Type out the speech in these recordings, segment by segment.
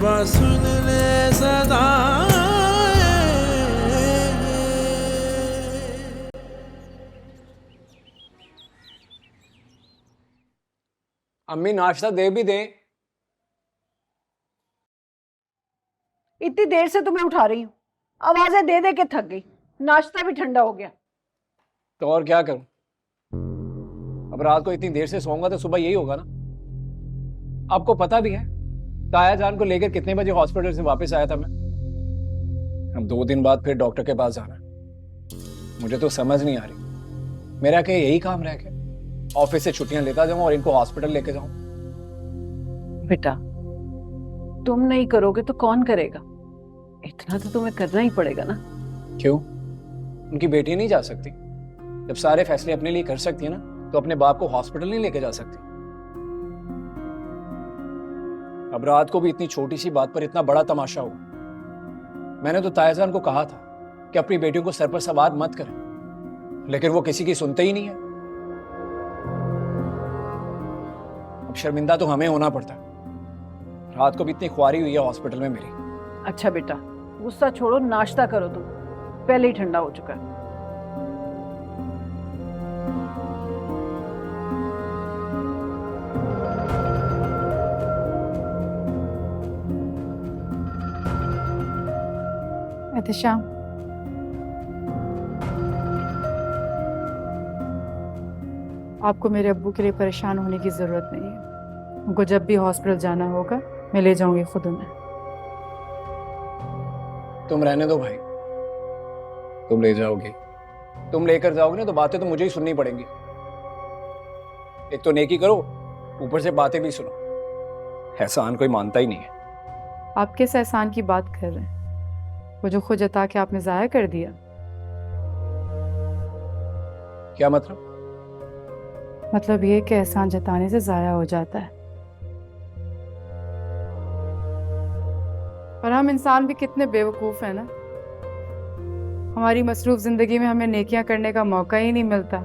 बस सुन ले सदाएं। अम्मी नाश्ता दे भी दें। इतनी देर से तुम्हें उठा रही हूँ, आवाजें दे दे के थक गई, नाश्ता भी ठंडा हो गया। तो और क्या करूं? अब रात को इतनी देर से सोऊंगा तो सुबह यही होगा ना। आपको पता भी है ताया जान को लेकर कितने बजे हॉस्पिटल से वापस आया था मैं। अब 2 दिन बाद फिर डॉक्टर के पास जाना। मुझे तो समझ नहीं आ रही मेरा क्या यही काम रह गया, ऑफिस से छुट्टियां लेता जाऊं और इनको हॉस्पिटल लेके जाऊं। बेटा तुम नहीं करोगे तो कौन करेगा? इतना तो तुम्हें करना ही पड़ेगा ना। क्यों? उनकी बेटी नहीं जा सकती? जब सारे फैसले अपने लिए कर सकती है ना, तो अपने बाप को हॉस्पिटल नहीं लेके जा सकती? अब रात को भी इतनी छोटी सी बात पर इतना बड़ा तमाशा हुआ। मैंने तो तायाजान को कहा था कि अपनी बेटियों को सर पर सवार मत करें, लेकिन वो किसी की सुनते ही नहीं है। अब शर्मिंदा तो हमें होना पड़ता है। रात को भी इतनी ख्वारी हुई है हॉस्पिटल में मेरी। अच्छा बेटा गुस्सा छोड़ो, नाश्ता करो, तुम पहले ही ठंडा हो चुका है। एहतिशाम, आपको मेरे अब्बू के लिए परेशान होने की जरूरत नहीं है। उनको जब भी हॉस्पिटल जाना होगा मैं ले जाऊंगी खुद उन्हें। तुम रहने दो भाई, तुम ले जाओगे, तुम लेकर जाओगे ना तो बातें तो मुझे ही सुननी पड़ेंगी। एक तो नेकी करो, ऊपर से बातें भी सुनो। एहसान कोई मानता ही नहीं है। आप किस एहसान की बात कर रहे हैं? वो जो खुद जता के आपने जाया कर दिया। क्या मतलब? मतलब ये कि एहसान जताने से जाया हो जाता है। और हम इंसान भी कितने बेवकूफ़ हैं ना। हमारी मसरूफ ज़िंदगी में हमें नेकियां करने का मौका ही नहीं मिलता,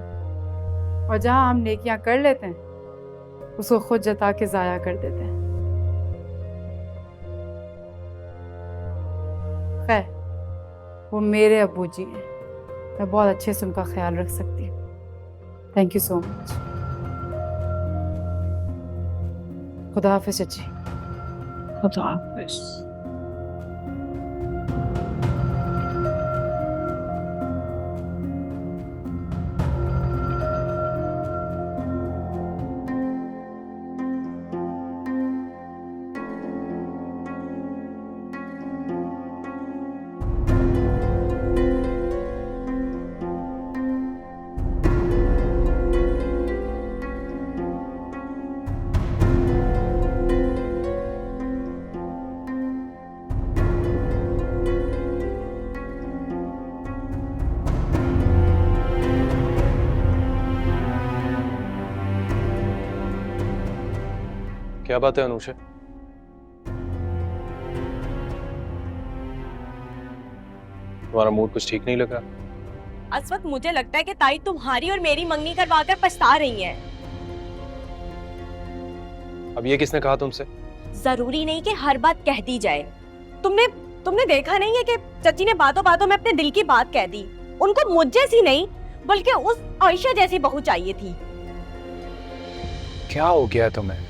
और जहां हम नेकियां कर लेते हैं उसको खुद जता के ज़ाया कर देते हैं। खैर वो मेरे अब्बू जी हैं, मैं बहुत अच्छे से उनका ख्याल रख सकती हूँ। Thank you so much. खुदा हाफिज़ चाची। खुदा हाफिज़। क्या बात है अनुषा? तुम्हारा मूड कुछ ठीक नहीं लग रहा? इस वक्त मुझे लगता है कि ताई तुम्हारी और मेरी मंगनी करवाकर पछता रही हैं। अब ये किसने कहा तुमसे? जरूरी नहीं कि हर बात कह दी जाए। तुमने देखा नहीं है कि चाची ने बातों बातों में अपने दिल की बात कह दी। उनको मुझ जैसी नहीं बल्कि उस आयशा जैसी बहू चाहिए थी। क्या हो गया तुम्हें?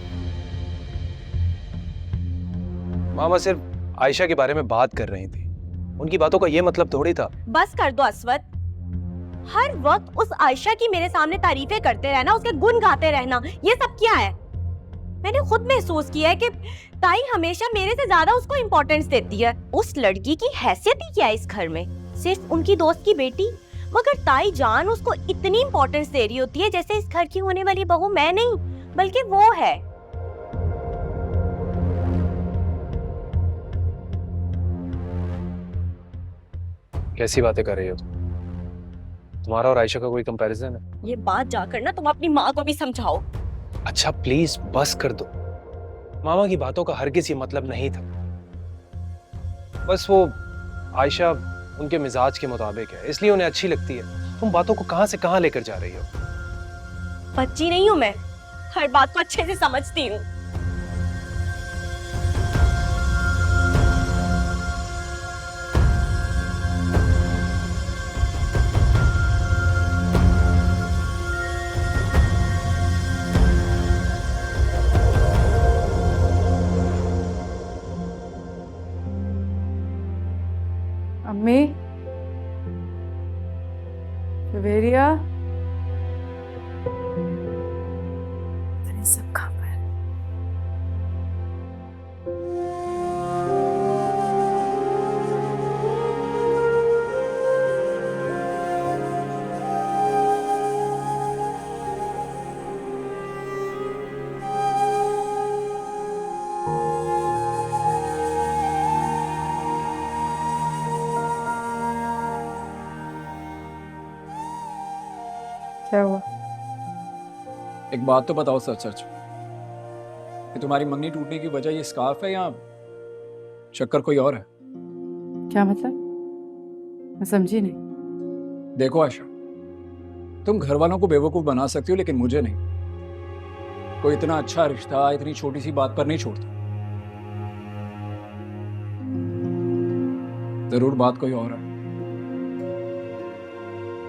मामा सिर्फ आयशा के बारे में बात कर रही थी, उनकी बातों का ये मतलब थोड़ी था। बस कर दो अस्वत, हर वक्त उस आयशा की मेरे सामने तारीफें करते रहना, उसके गुण गाते रहना, ये सब क्या है? मैंने खुद महसूस किया है कि ताई हमेशा मेरे से ज्यादा उसको इम्पोर्टेंस देती है। उस लड़की की हैसियत ही क्या है इस घर में? सिर्फ उनकी दोस्त की बेटी, मगर ताई जान उसको इतनी इम्पोर्टेंस दे रही होती है जैसे इस घर की होने वाली बहू मैं नहीं बल्कि वो है। कैसी बातें कर रही हो तुम? तुम्हारा और आयशा का कोई कंपैरिजन है? ये बात जाकर ना तुम अपनी माँ को भी समझाओ। अच्छा प्लीज बस कर दो। मामा की बातों का हरगिज ये मतलब नहीं था। बस वो आयशा उनके मिजाज के मुताबिक है, इसलिए उन्हें अच्छी लगती है। तुम बातों को कहां से कहां लेकर जा रही हो? बच्ची नहीं हूँ मैं, हर बात को अच्छे से समझती हूँ। अम्मी, जवेरिया, अरे सब कहाँ पर है? क्या हुआ? एक बात तो बताओ सच सच कि तुम्हारी मंगनी टूटने की वजह ये स्कार्फ है या चक्कर कोई और है? क्या मतलब? मैं समझी नहीं। देखो आयशा, तुम घर वालों को बेवकूफ बना सकती हो लेकिन मुझे नहीं। कोई इतना अच्छा रिश्ता इतनी छोटी सी बात पर नहीं छोड़ता। जरूर बात कोई और है,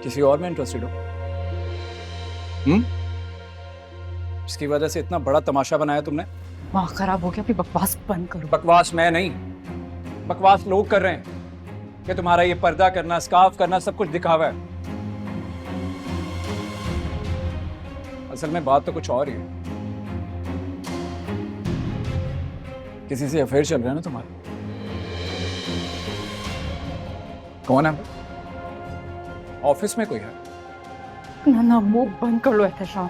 किसी और में इंटरेस्टेड हो। इसकी वजह से इतना बड़ा तमाशा बनाया तुमने। माँ खराब हो गया, अपनी बकवास बंद करो। बकवास मैं नहीं, बकवास लोग कर रहे हैं कि तुम्हारा ये पर्दा करना, स्कार्फ करना सब कुछ दिखावा है। असल में बात तो कुछ और ही है। किसी से अफेयर चल रहा है ना तुम्हारा? कौन है? ऑफिस में कोई है? ना ना, मुंह बंद कर लो एहतशाम।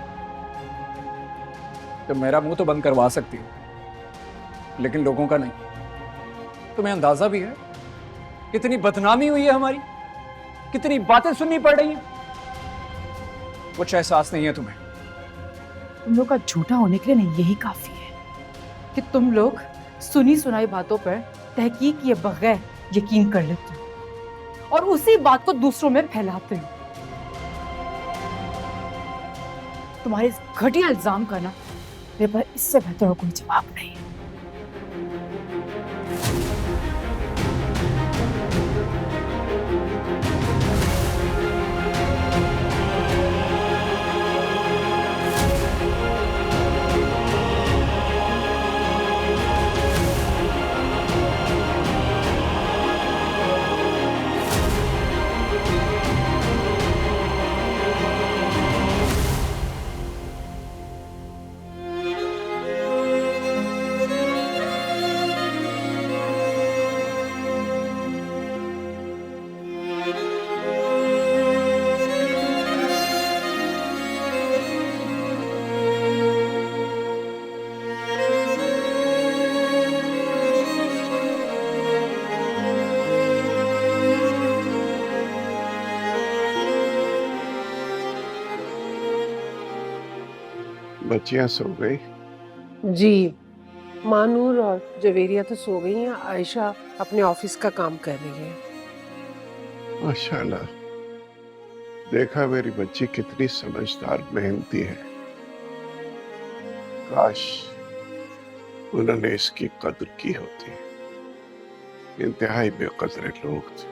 तो मेरा मुंह तो बंद करवा सकती हो लेकिन लोगों का नहीं। तुम्हें अंदाजा भी है कितनी बदनामी हुई है हमारी, कितनी बातें सुननी पड़ रही हैं। कुछ एहसास नहीं है तुम्हें? तुम लोग का झूठा होने के लिए नहीं यही काफी है कि तुम लोग सुनी सुनाई बातों पर तहकीक किए बगैर यकीन कर लेते हो और उसी बात को दूसरों में फैलाते हो। तुम्हारे इस घटिया इल्जाम का ना मेरे पास इससे बेहतर कोई जवाब नहीं है। बच्चियां सो गई? जी, मानूर और जवेरिया तो सो गई हैं। आयशा अपने ऑफिस का काम कर रही है। माशाल्लाह, देखा मेरी बच्ची कितनी समझदार मेहनती है। काश उन्होंने इसकी कद्र की होती। इंतहाई बेकदरे लोग थे।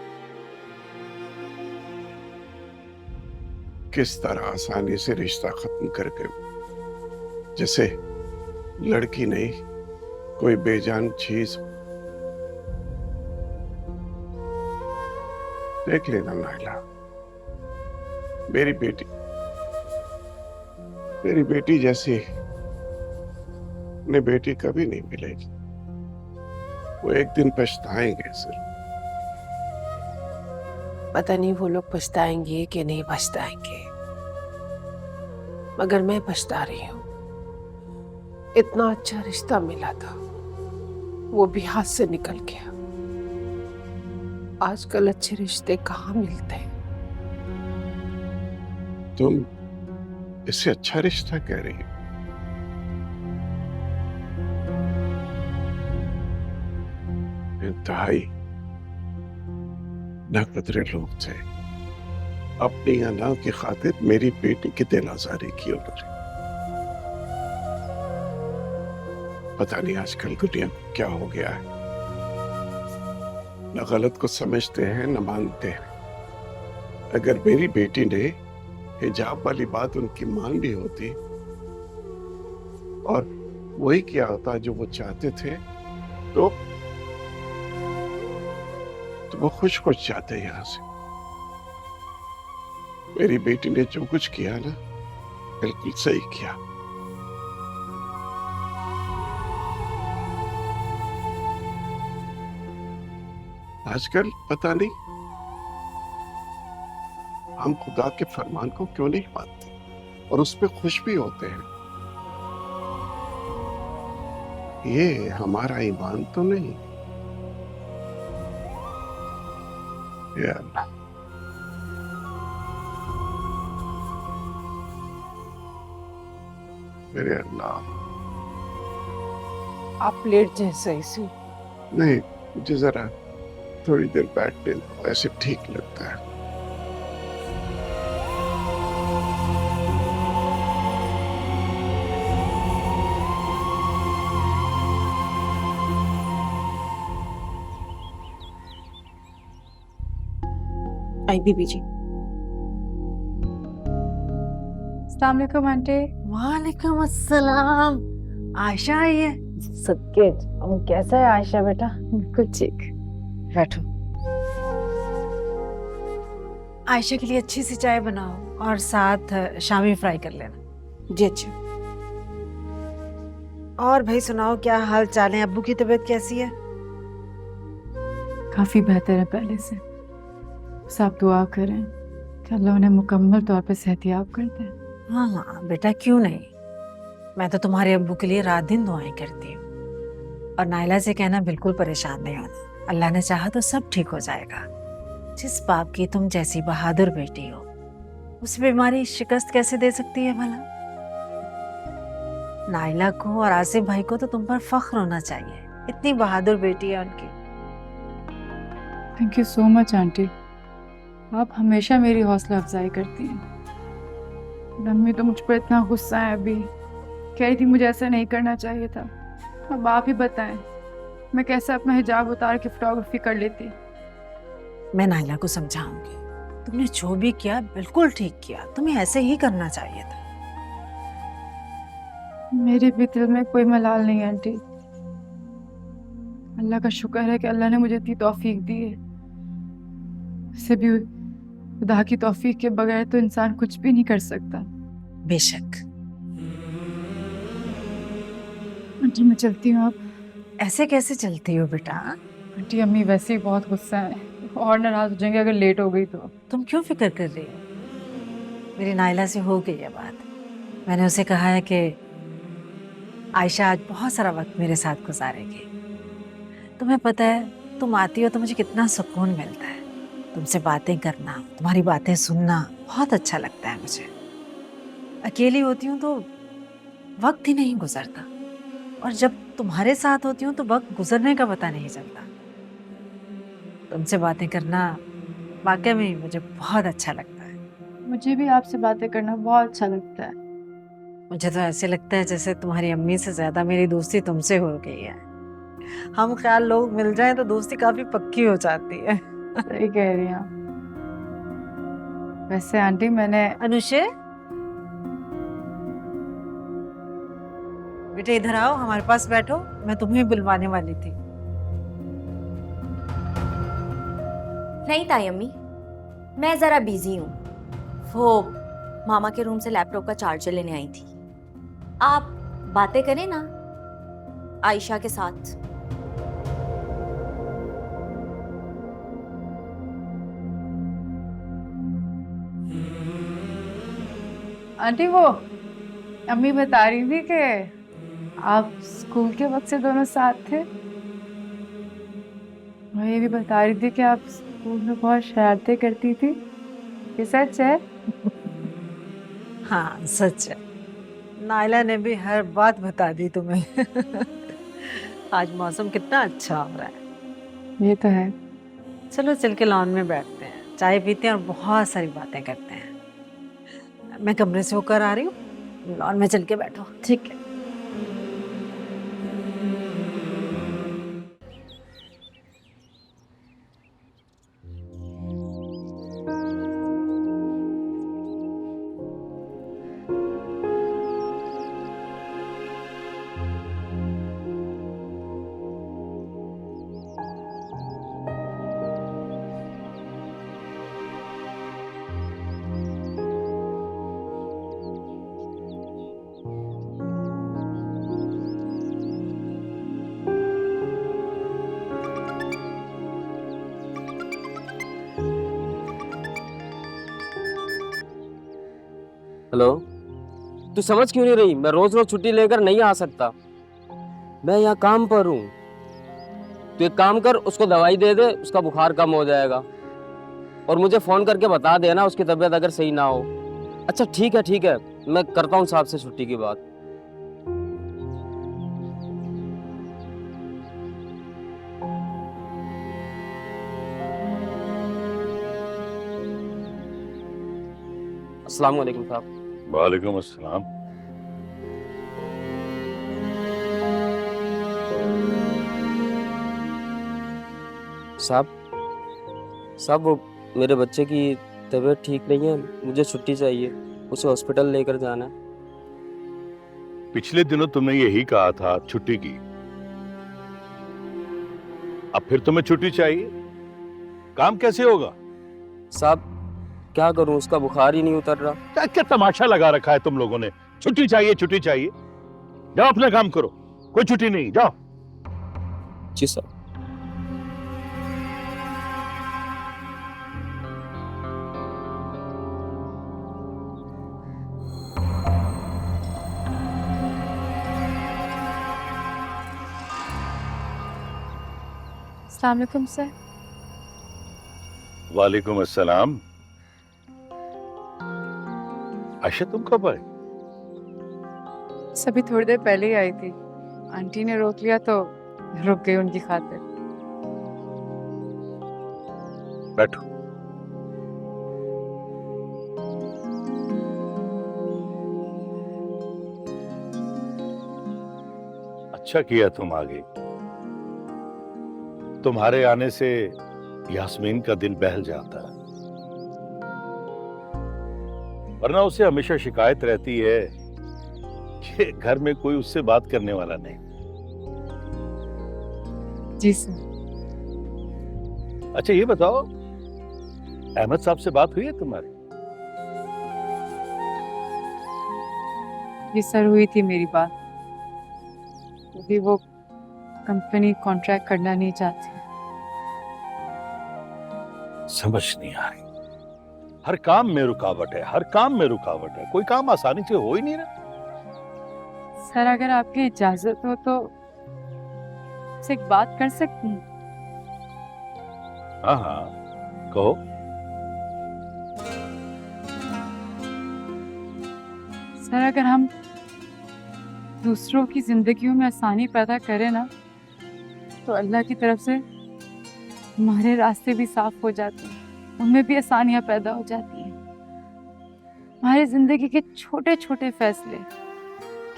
किस तरह आसानी से रिश्ता खत्म करके, जैसे लड़की नहीं कोई बेजान चीज। देख लेना नाइला, मेरी बेटी जैसी उन्हें बेटी कभी नहीं मिलेगी। वो एक दिन पछताएंगे सर। पता नहीं वो लोग पछताएंगे कि नहीं पछताएंगे, मगर मैं पछता रही हूँ। इतना अच्छा रिश्ता मिला था, वो भी हाथ से निकल गया। आजकल अच्छे रिश्ते कहाँ मिलते हैं? तुम इससे अच्छा रिश्ता कह रही हो? इंतहाई नाकदरे लोग थे। अपनी अना की खातिर मेरी बेटी की दिल आजारी की उन्होंने। पता नहीं आजकल दुनिया को क्या हो गया है। न गलत को समझते हैं न मानते हैं। अगर मेरी बेटी ने हिजाब वाली बात उनकी मान ली होती और वही किया होता जो वो चाहते थे, तो तो वो खुश खुश जाते हैं यहाँ से। मेरी बेटी ने जो कुछ किया ना, बिल्कुल सही किया। आजकल पता नहीं हम खुदा के फरमान को क्यों नहीं मानते और उस पर खुश भी होते हैं। ये हमारा ईमान तो नहीं। या अल्लाह, मेरे अल्लाह। आप लेट जाए सही से। नहीं, मुझे जरा थोड़ी देर बैठने दो, ऐसे ठीक लगता है। आई बीबी जी। अस्सलाम वालेकुम आंटी। वालेकुम अस्सलाम। आयशा आई है? सबके कैसा है आयशा बेटा? बिल्कुल ठीक। बैठो। आयशा के लिए अच्छी सी चाय बनाओ और साथ शामी फ्राई कर लेना। जी अच्छा। और भाई सुनाओ, क्या हाल चाल है? अब्बू की तबीयत कैसी है? काफी बेहतर है पहले से। बस आप दुआ करें कि अल्लाह उन्हें मुकम्मल तौर पे सेहतियाब कर दे। हाँ हाँ बेटा, क्यों नहीं। मैं तो तुम्हारे अब्बू के लिए रात दिन दुआएं करती हूँ। और नाइला से कहना बिल्कुल परेशान नहीं होना। अल्लाह ने चाहा तो सब ठीक हो जाएगा। जिस बाप की तुम जैसी बहादुर बेटी हो, उस बीमारी शिकस्त कैसे दे सकती है भला? नाइला को और आसिफ भाई को तो तुम पर फख्र होना चाहिए। इतनी बहादुर बेटी है उनकी। Thank you so much aunty. आप हमेशा मेरी हौसला अफजाई करती हैं। मम्मी तो मुझ पर इतना गुस्सा है अभी, कह रही थी मुझे ऐसा नहीं करना चाहिए था। अब आप ही बताएं, मैं कैसे अपना हिजाब उतार के फोटोग्राफी कर लेती। मैं नाइला को समझाऊंगी। तुमने जो भी किया बिल्कुल ठीक किया। तुम्हें ऐसे ही करना चाहिए था। मेरे भी दिल में कोई मलाल नहीं है आंटी। अल्लाह का शुक्र है कि अल्लाह ने मुझे इतनी तौफीक दी है। वैसे भी खुदा की तौफीक के बगैर तो इंसान कुछ भी नहीं कर सकता। बेशक। आंटी मैं चलती हूँ अब। ऐसे कैसे चलती हो बेटा? आंटी अम्मी वैसे ही बहुत गुस्सा है और नाराज हो जाएंगे अगर लेट हो गई तो। तुम क्यों फिक्र कर रही हो? मेरी नाइला से हो गई है बात। मैंने उसे कहा है कि आयशा आज बहुत सारा वक्त मेरे साथ गुजारेगी। तुम्हें पता है, तुम आती हो तो मुझे कितना सुकून मिलता है। तुमसे बातें करना, तुम्हारी बातें सुनना बहुत अच्छा लगता है मुझे। अकेली होती हूँ तो वक्त ही नहीं गुजरता, और जब तुम्हारे साथ होती हूँ तो वक्त गुजरने का पता नहीं चलता। तुमसे बातें करना वाकई में मुझे बहुत अच्छा लगता है। मुझे भी आपसे बातें करना बहुत अच्छा लगता है। मुझे तो ऐसे लगता है जैसे तुम्हारी अम्मी से ज्यादा मेरी दोस्ती तुमसे हो गई है। हम ख्याल लोग मिल जाएं तो दोस्ती काफी पक्की हो जाती है। सही कह रही हैं। वैसे आंटी मैंने अनुषे, बेटे इधर आओ, हमारे पास बैठो। मैं तुम्हें बुलवाने वाली थी। नहीं ताई अम्मी, मैं जरा बिजी हूँ। वो मामा के रूम से लैपटॉप का चार्जर लेने आई थी। आप बातें करें ना आयशा के साथ। आंटी वो अम्मी बता रही थी कि आप स्कूल के वक्त से दोनों साथ थे। मैं ये भी बता रही थी कि आप स्कूल में बहुत शरारतें करती थी। ये सच है? हाँ सच है। नाइला ने भी हर बात बता दी तुम्हें। आज मौसम कितना अच्छा हो रहा है। ये तो है। चलो चल के लॉन में बैठते हैं, चाय पीते हैं और बहुत सारी बातें करते हैं। मैं कमरे से होकर आ रही हूँ, लॉन में चल के बैठो। ठीक है। हेलो, तू समझ क्यों नहीं रही? मैं रोज रोज छुट्टी लेकर नहीं आ सकता, मैं यहाँ काम पर हूँ। तू एक काम कर, उसको दवाई दे दे, उसका बुखार कम हो जाएगा। और मुझे फोन करके बता देना उसकी तबीयत अगर सही ना हो। अच्छा ठीक है, मैं करता हूँ साहब से छुट्टी की बात। अस्सलाम वालेकुम साहब। वालेकुम अस्सलाम। साहब वो मेरे बच्चे की तबीयत ठीक नहीं है, मुझे छुट्टी चाहिए, उसे हॉस्पिटल लेकर जाना है। पिछले दिनों तुमने यही कहा था छुट्टी की, अब फिर तुम्हें छुट्टी चाहिए? काम कैसे होगा? साहब क्या करूं, उसका बुखार ही नहीं उतर रहा। क्या क्या तमाशा लगा रखा है तुम लोगों ने? छुट्टी चाहिए छुट्टी चाहिए, जाओ अपना काम करो, कोई छुट्टी नहीं, जाओ। जी सर। अस्सलाम वालेकुम सर। वालेकुम अस्सलाम। आयशा तुम कब आए? सभी थोड़ी देर पहले ही आई थी, आंटी ने रोक लिया तो रुक गई उनकी खातिर। बैठो। अच्छा किया तुम आ गई, तुम्हारे आने से यास्मीन का दिल बहल जाता है, वरना उसे हमेशा शिकायत रहती है कि घर में कोई उससे बात करने वाला नहीं। जी सर। अच्छा ये बताओ, अहमद साहब से बात हुई है तुम्हारी? जी सर, हुई थी मेरी बात, अभी वो कंपनी कॉन्ट्रैक्ट करना नहीं चाहती। समझ नहीं आ रही, हर काम में रुकावट है, हर काम में रुकावट है, कोई काम आसानी से हो ही नहीं रहा। सर अगर आपकी इजाजत हो तो से एक बात कर सकती हूँ? हाँ हाँ कहो। सर अगर हम दूसरों की जिंदगियों में आसानी पैदा करें ना, तो अल्लाह की तरफ से हमारे रास्ते भी साफ हो जाते हैं, उनमें भी आसानियां पैदा हो जाती हैं। हमारी जिंदगी के छोटे छोटे फैसले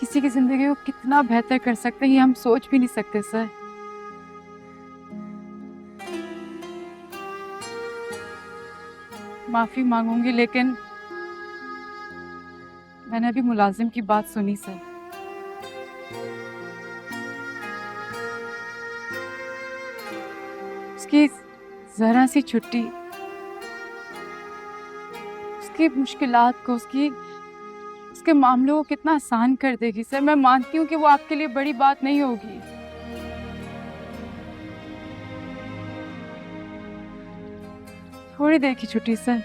किसी की जिंदगी को कितना बेहतर कर सकते हैं, ये हम सोच भी नहीं सकते सर। माफी मांगूंगी, लेकिन मैंने अभी मुलाजिम की बात सुनी सर। उसकी जरा सी छुट्टी उसकी मुश्किलात को, उसके मामलों को कितना आसान कर देगी सर। मैं मानती हूँ कि वो आपके लिए बड़ी बात नहीं होगी, थोड़ी देर की छुट्टी सर,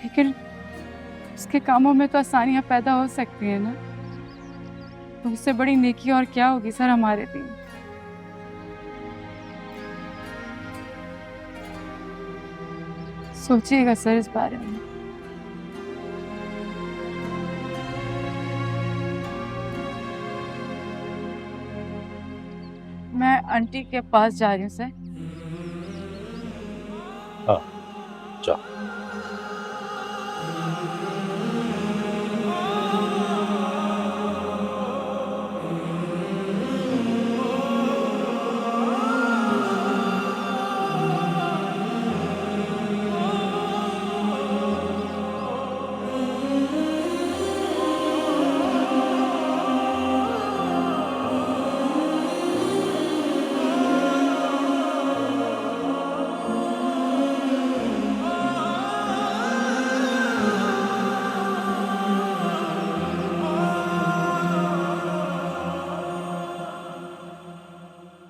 लेकिन उसके कामों में तो आसानियां पैदा हो सकती हैं ना, तो उससे बड़ी नेकी और क्या होगी सर हमारे लिए। सोचिएगा सर इस बारे में। मैं आंटी के पास जा रही हूँ सर। हाँ जाओ।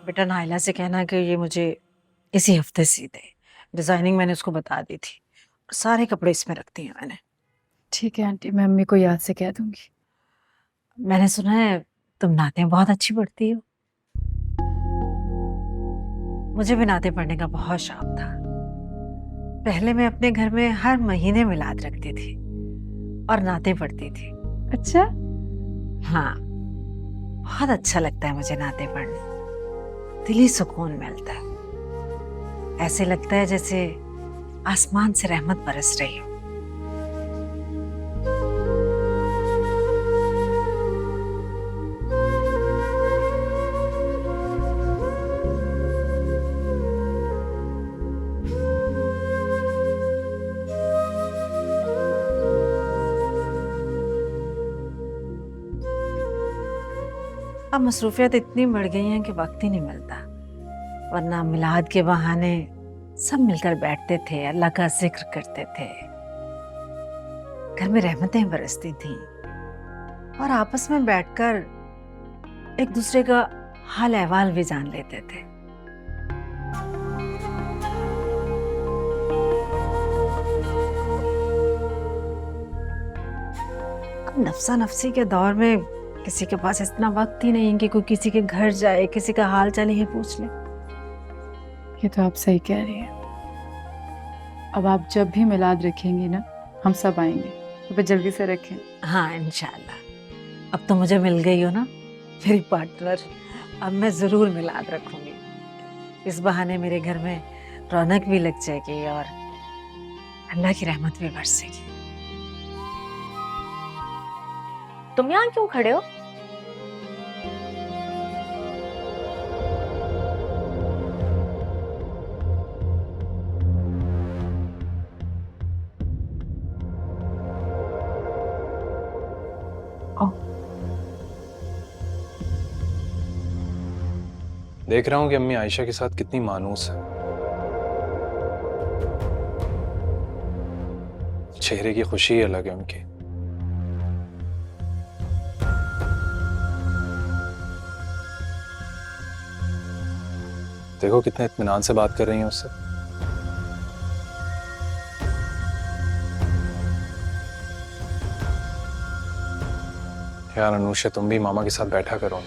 बेटा नाइला से कहना कि ये मुझे इसी हफ्ते सी दे। डिजाइनिंग मैंने उसको बता दी थी, सारे कपड़े इसमें रख दिए मैंने। ठीक है आंटी, मैं अम्मी को याद से कह दूंगी। मैंने सुना है तुम नातें बहुत अच्छी पढ़ती हो। मुझे भी नाते पढ़ने का बहुत शौक था। पहले मैं अपने घर में हर महीने मिलाद रखती थी और नाते पढ़ती थी। अच्छा, हाँ, बहुत अच्छा लगता है मुझे नाते पढ़ने। दिली सुकून मिलता है। ऐसे लगता है जैसे आसमान से रहमत बरस रही हो। अब मसरूफियत इतनी बढ़ गई हैं कि वक्त ही नहीं मिलता, वरना मिलाद के बहाने सब मिलकर बैठते थे, अल्लाह का जिक्र करते थे, घर में रहमतें बरसती थीं और आपस में बैठकर एक दूसरे का हाल अहवाल भी जान लेते थे। अब नफसा नफसी के दौर में किसी के पास इतना वक्त ही नहीं कि कोई किसी के घर जाए, किसी का हाल चाल ही पूछ ले। ये तो आप सही कह रही हैं। अब आप जब भी मिलाद रखेंगी ना, हम सब आएंगे, तो जल्दी से रखें। हाँ इंशाल्लाह। अब तो मुझे मिल गई हो ना मेरी पार्टनर, अब मैं जरूर मिलाद रखूंगी। इस बहाने मेरे घर में रौनक भी लग जाएगी और अल्लाह की रहमत भी बरसेगी। तुम यहाँ क्यों खड़े हो? देख रहा हूँ कि अम्मी आयशा के साथ कितनी मानूस है। चेहरे की खुशी ही अलग है उनकी। देखो कितने इत्मीनान से बात कर रही हैं उससे। यार अनुषा, तुम भी मामा के साथ बैठा करो।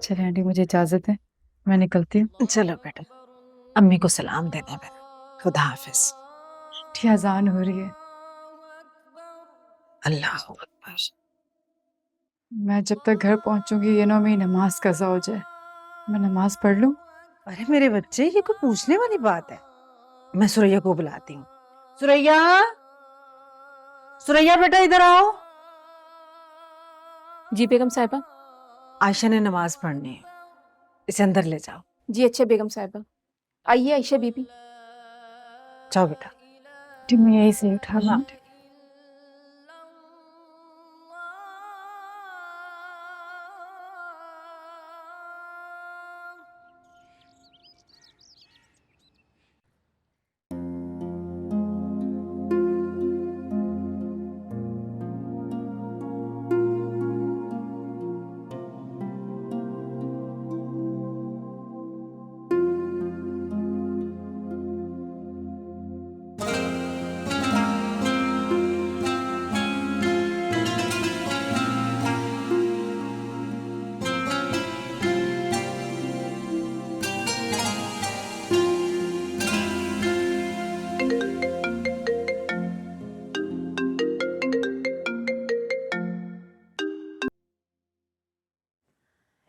चले आंटी, मुझे इजाजत है, मैं निकलती हूँ। चलो बेटा, अम्मी को सलाम देना मेरा। खुदा हाफिज। ठीक, अजान हो रही है। अल्लाह अकबर। मैं जब तक घर पहुंचूंगी ये ना मेरी नमाज कज़ा हो जाए। मैं नमाज पढ़ लूं? अरे मेरे बच्चे, ये कोई पूछने वाली बात है? मैं सुरैया को बुलाती हूँ। सुरैया, सुरैया बेटा इधर आओ। जी बेगम साहिबा। आयशा ने नमाज पढ़नी है, इसे अंदर ले जाओ। जी अच्छे बेगम साहिबा। आइए आयशा बीबी। जाओ बेटा। ठीक, मैं यही से उठा लूं।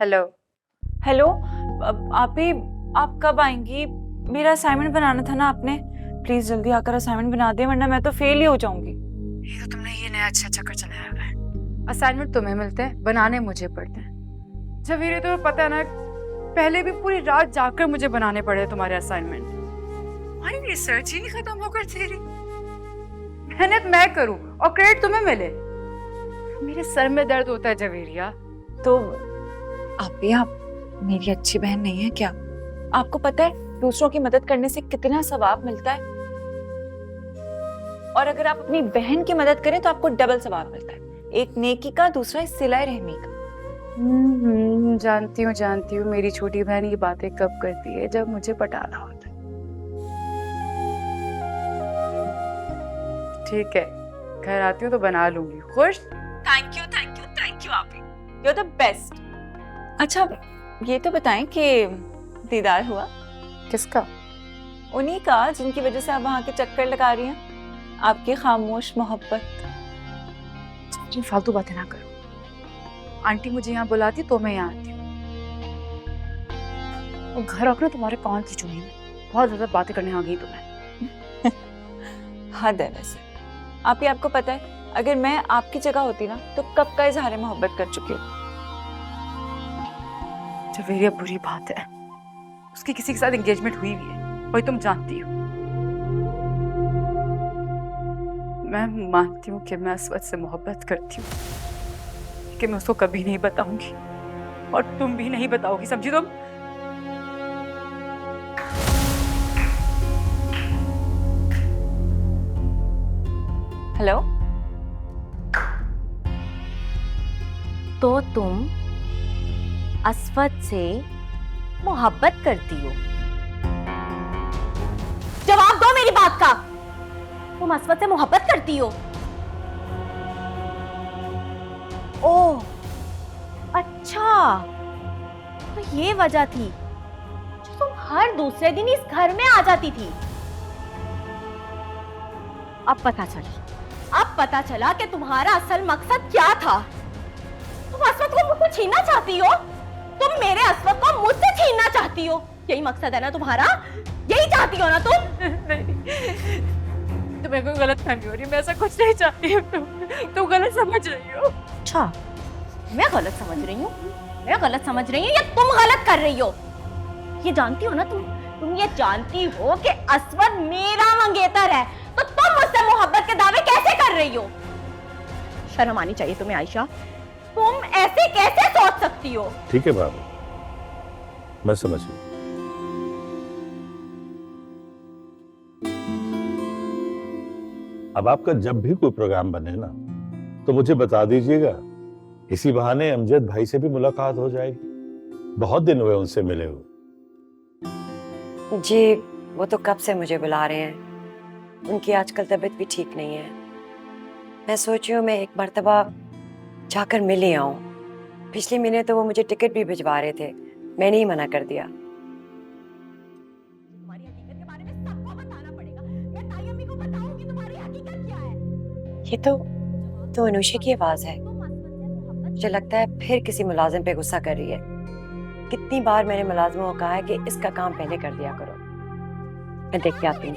हेलो। हेलो, आप कब आएंगी? मेरा असाइनमेंट बनाना था ना आपने। प्लीज जल्दी आकर असाइनमेंट बना दे, वरना मैं तो फेल ही हो जाऊंगी। ये तो तुमने ये नया अच्छा चक्कर चलाया है। असाइनमेंट तुम्हें मिलते हैं, बनाने मुझे पड़ते हैं। जवेरी, तो पता है ना, पहले भी पूरी रात जाकर मुझे बनाने पड़े तुम्हारे असाइनमेंट। हमारी रिसर्च ही नहीं खत्म होकर तेरी। मेहनत मैं करूं और क्रेडिट तुम्हें मिले। मेरे सर में दर्द होता है जवेरिया। तो आप मेरी अच्छी बहन नहीं है क्या? आपको पता है दूसरों की मदद करने से कितना सवाब मिलता है? और अगर आप अपनी बहन की मदद करें तो आपको डबल सवाब मिलता है। एक नेकी का, दूसरा सिला रहमी का। जानती हूँ मेरी छोटी बहन ये बातें कब करती है, जब मुझे पटाना होता है। ठीक है, घर आती हूँ तो बना लूंगी। खुश? थैंक यू आपी, यू आर द बेस्ट। अच्छा ये तो बताएं कि दीदार हुआ? किसका? उन्हीं का जिनकी वजह से आप वहाँ के चक्कर लगा रही हैं, आपकी खामोश मोहब्बत। फालतू बातें ना करो। आंटी मुझे यहाँ बुलाती तो मैं यहाँ आती हूँ, और घर आकर तुम्हारे कान की चुनी में बहुत ज्यादा बातें करने आ गई तुम्हें। हद है वैसे। आपको पता है, अगर मैं आपकी जगह होती ना तो कब का इजहार मोहब्बत कर चुकी होती। जवेरिया बुरी बात है, उसकी किसी के साथ एंगेजमेंट हुई भी है, वही तुम जानती हो। मैं मानती हूँ कि मैं अस्वद से मोहब्बत करती हूँ, कि मैं उसको कभी नहीं बताऊंगी, और तुम भी नहीं बताओगी, समझी तुम? हेलो, तो तुम अस्वद से मोहब्बत करती हो? जवाब दो मेरी बात का। तुम अस्वद से मोहब्बत करती हो? ओह अच्छा, तो ये वजह थी जो तुम हर दूसरे दिन इस घर में आ जाती थी। अब पता चला कि तुम्हारा असल मकसद क्या था। तुम अस्वद को मुझसे छीनना चाहती हो, तुम मेरे अस्वद को मुझसे छीनना चाहती हो, यही मकसद है ना तुम्हारा? यही चाहती हो ना तुम? नहीं, तुम्हें कोई गलत फहमी हो रही है, मैं ऐसा कुछ नहीं चाहती हूँ। तुम गलत समझ रही हो। अच्छा, मैं गलत समझ रही हूँ या तुम गलत कर रही हो? ये जानती हो ना तुम ये जानती हो कि अस्वद मेरा मंगेतर है, तो तुम मुझसे मोहब्बत के दावे कैसे कर रही हो? शर्म आनी चाहिए तुम्हें आयशा, तुम ऐसे कैसे सोच सकती हो? ठीक है बाबा, मैं समझ गई। अब आपका जब भी कोई प्रोग्राम बने ना तो मुझे बता दीजिएगा, इसी बहाने अमजद भाई से भी मुलाकात हो जाएगी। बहुत दिन हुए उनसे मिले हुए। जी वो तो कब से मुझे बुला रहे हैं, उनकी आजकल तबीयत भी ठीक नहीं है। मैं सोच रही हूँ मैं एक मर्तबा जाकर मिल ही आऊं। पिछले महीने तो वो मुझे टिकट भी भिजवा रहे थे, मैंने ही मना कर दिया। तुम्हारी हकीकत के बारे में सबको बताना पड़ेगा। मैं ताई अम्मी को बताऊंगी तुम्हारी हकीकत क्या है। ये तो अनुषा की आवाज है। मुझे लगता है फिर किसी मुलाजिम पे गुस्सा कर रही है। कितनी बार मैंने मुलाजिमों को कहा है कि इसका काम पहले कर दिया करो। मैं देख के आती हूँ।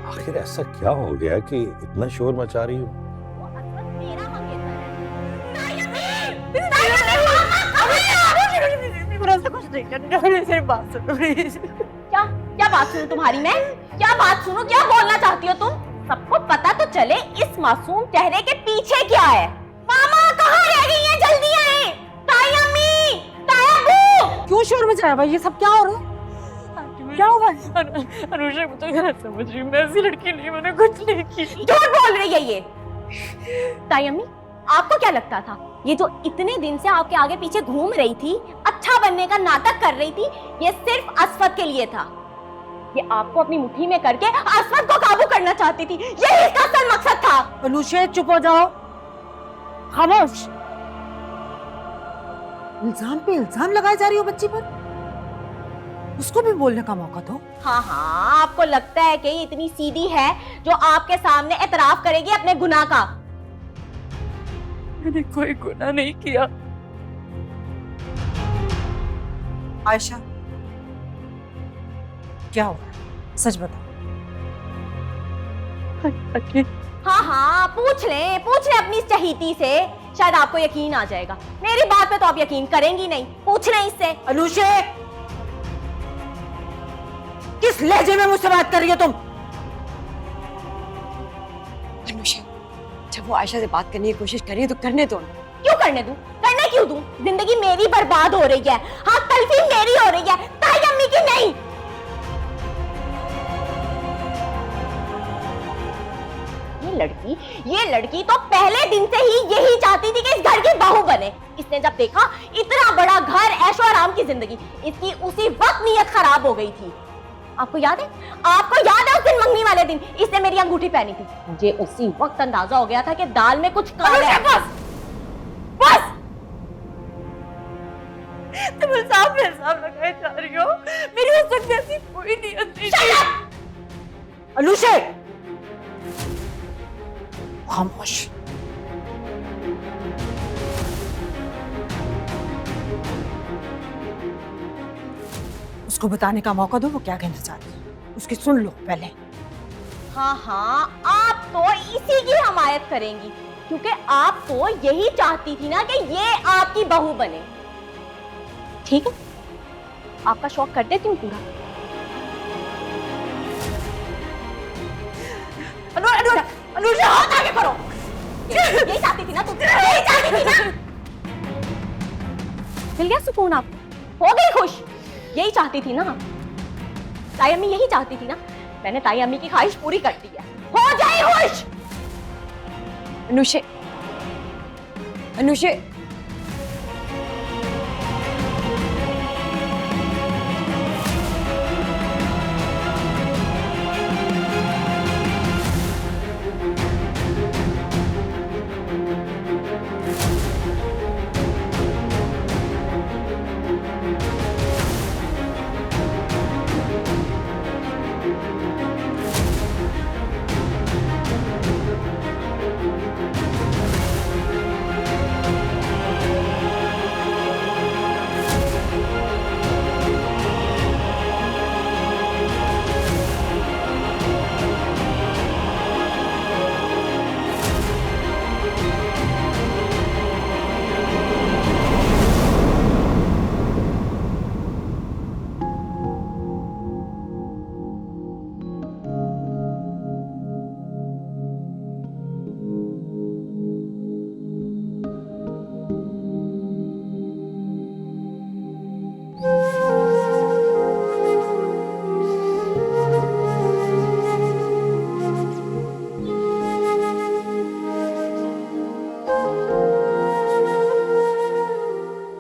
आखिर ऐसा क्या हो गया कि इतना शोर मचा रही हो? क्या बात सुनूं तुम्हारी मैं? क्या बात सुनूं? क्या बोलना चाहती हो तुम? सबको पता तो चले इस मासूम चेहरे के पीछे क्या है। मामा कहाँ रह गई हैं? जल्दी आए। ताई अम्मी, ताई अब्बू। क्यों शोर मचाया भाई? ये सब क्या हो रहा है? क्या हुआ? अनुषा को तो गलत समझ रही हूँ, मैं ऐसी लड़की नहीं, मैंने कुछ नहीं की। झूठ बोल रही है ये। ताई अम्मी, आपको क्या लगता था ये जो इतने दिन से आपके आगे पीछे घूम रही थी, अच्छा बनने का नाटक कर रही थी, ये सिर्फ अस्वद के लिए था? ये आपको अपनी मुट्ठी में करके अस्वद को काबू करना चाहती थी, यही इसका असल मकसद था। अनुषा चुप हो जाओ, खामोश। इल्जाम पे इल्जाम लगाए जा रही हो बच्ची पर, उसको भी बोलने का मौका दो। हाँ, आपको लगता है कि ये इतनी सीधी है जो आपके सामने एतराफ करेगी अपने गुनाह का? मैंने कोई गुनाह नहीं किया। आयशा, क्या हुआ? सच बताओ। हाँ, पूछ लें अपनी चहीती से, शायद आपको यकीन आ जाएगा। मेरी बात पे तो आप यकीन करेंगी नहीं, पूछ लें इससे। अनुषा, किस लहजे में मुझसे बात कर रही हो तुम? अनुषा, जब वो आयशा से बात करने की कोशिश कर रही है तो करने दो। क्यों करने दूं? करने क्यों दूं? जिंदगी मेरी बर्बाद हो रही है, हाँ तलफी मेरी हो रही है, ताई अम्मी की नहीं। ये ये लड़की तो पहले दिन से ही यही चाहती थी कि इस घर की बहू बने। इसने जब देखा इतना बड़ा घर, ऐशो आराम की जिंदगी, इसकी उसी वक्त नीयत खराब हो गई थी। आपको याद है? आपको याद है उस दिन मंगनी वाले दिन इसने मेरी अंगूठी पहनी थी? मुझे उसी वक्त अंदाजा हो गया था कि दाल में कुछ काला है। बस तुम इल्जाम लगाए जा रही हो। मेरी उस वक्त ऐसी कोई नीयत नहीं थी। अनुषे खामोश। उसको बताने का मौका दो वो क्या कहना चाहती है, उसकी सुन लो पहले। हाँ हाँ, आप तो इसी की हमायत करेंगी क्योंकि आप तो यही चाहती थी ना कि ये आपकी बहू बने। ठीक है, आपका शौक कर देती हूँ पूरा। अनुषा हाथ आगे करो। यही चाहती थी ना तुम, यही चाहती थी ना। मिल गया सुकून आपको? हो गई खुश? यही चाहती थी ना ताई अम्मी, यही चाहती थी ना। मैंने ताई अम्मी की ख्वाहिश पूरी कर दी है, हो जाए खुश। अनुषे, अनुषे,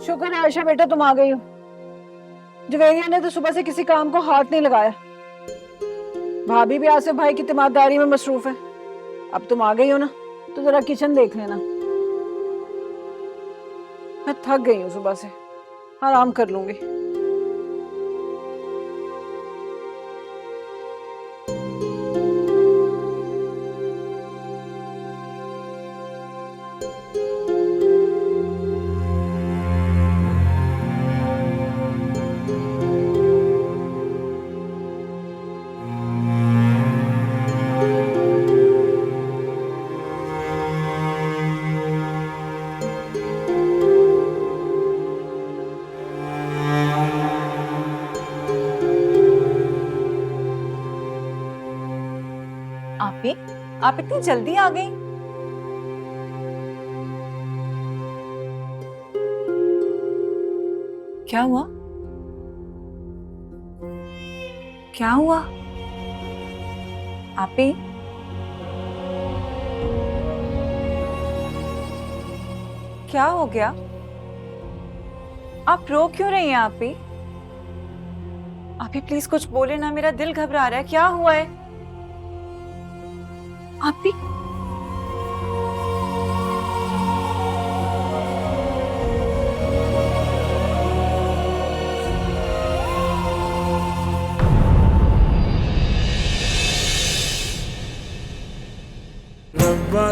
शुक्र है आयशा बेटा तुम आ गई हो। जवेरिया ने तो सुबह से किसी काम को हाथ नहीं लगाया। भाभी भी आसिफ भाई की तीमारदारी में मसरूफ है। अब तुम आ गई हो ना तो जरा किचन देख लेना। मैं थक गई हूँ सुबह से, आराम कर लूंगी। आप इतनी जल्दी आ गई? क्या हुआ? क्या हुआ? आपी क्या हो गया? आप रो क्यों रही हैं आपी? आपी प्लीज कुछ बोले ना, मेरा दिल घबरा रहा है। क्या हुआ है आपी? रब्बा